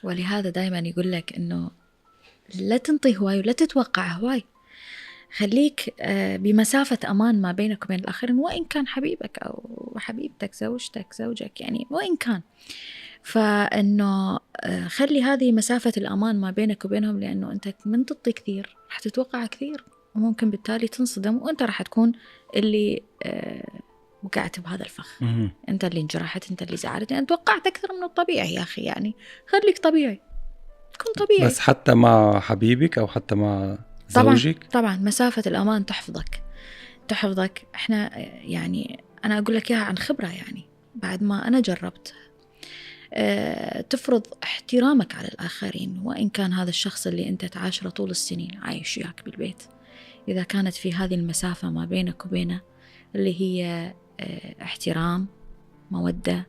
ولهذا دائما يقول لك إنه لا تنطي هواي ولا تتوقع هواي، خليك بمسافة أمان ما بينك وبين الآخرين، وإن كان حبيبك أو حبيبتك، زوجتك، زوجك، يعني وإن كان، فإنه خلي هذه مسافة الأمان ما بينك وبينهم، لأنه أنت من تعطي كثير راح تتوقع كثير، وممكن بالتالي تنصدم، وأنت راح تكون اللي وقعت بهذا الفخ. أنت اللي انجرحت، أنت اللي زعلت، أنت توقعت أكثر من الطبيعي. يا أخي يعني خليك طبيعي، تكون طبيعي. بس حتى مع حبيبك أو حتى مع زوجك؟ طبعا مسافة الأمان تحفظك. احنا يعني أنا أقول لك إياها عن خبرة، يعني بعد ما أنا جربت. تفرض احترامك على الآخرين، وإن كان هذا الشخص اللي أنت تعاشره طول السنين عايش وياك بالبيت، إذا كانت في هذه المسافة ما بينك وبينه اللي هي احترام، مودة،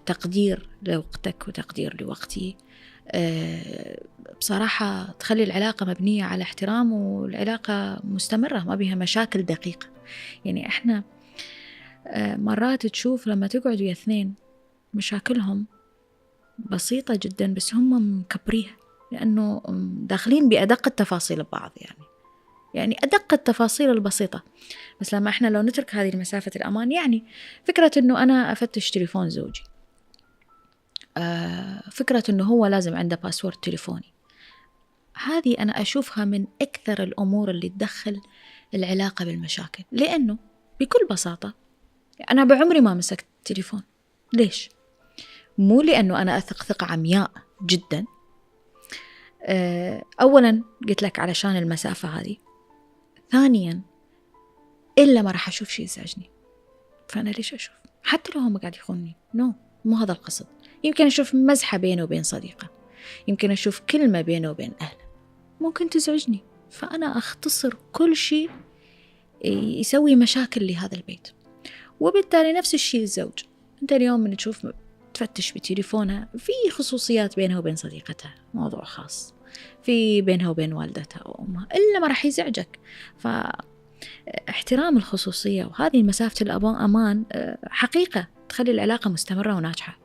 تقدير لوقتك وتقدير لوقتي، بصراحة تخلي العلاقة مبنية على احترام، والعلاقة مستمرة ما بها مشاكل دقيقة. يعني احنا مرات تشوف لما تقعد ويا اثنين مشاكلهم بسيطة جدا، بس هم مكبريها لأنه داخلين بأدق التفاصيل ببعض، يعني أدق التفاصيل البسيطة. بس لما احنا لو نترك هذه المسافة الأمان، يعني فكرة أنه أنا أفتش تليفون زوجي، فكرة أنه هو لازم عنده باسورد تليفوني، هذه أنا أشوفها من أكثر الأمور اللي تدخل العلاقة بالمشاكل. لأنه بكل بساطة أنا بعمري ما مسكت تليفون. ليش؟ مو لأنه أنا أثق ثقة عمياء جدا، أولا قلت لك علشان المسافة هذه، ثانيا إلا ما راح أشوف شيء يزعجني، فأنا ليش أشوف؟ حتى لو هم قاعد يخونني، مو هذا القصد. يمكن أشوف مزحة بينه وبين صديقة، يمكن أشوف كلمة بينه وبين أهله ممكن تزعجني، فأنا أختصر كل شيء يسوي مشاكل لهذا البيت. وبالتالي نفس الشيء الزوج، أنت اليوم من تشوف تفتش بتليفونها في خصوصيات بينها وبين صديقتها، موضوع خاص في بينها وبين والدتها أو أمها، إلا ما راح يزعجك. فاحترام الخصوصية وهذه مسافة الأمان حقيقة تخلي العلاقة مستمرة وناجحة.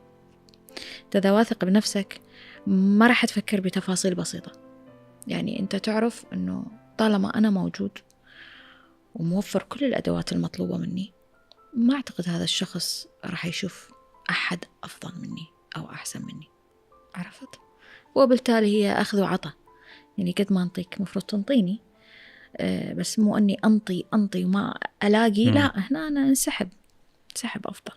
إذا واثق بنفسك ما راح تفكر بتفاصيل بسيطة، يعني أنت تعرف أنه طالما أنا موجود وموفر كل الأدوات المطلوبة مني، ما أعتقد هذا الشخص راح يشوف أحد أفضل مني أو أحسن مني. عرفت؟ وبالتالي هي أخذ وعطى، يعني قد ما أنطيك مفروض تنطيني، بس مو أني أنطي وما ألاقي، لا، هنا أنا انسحب أفضل.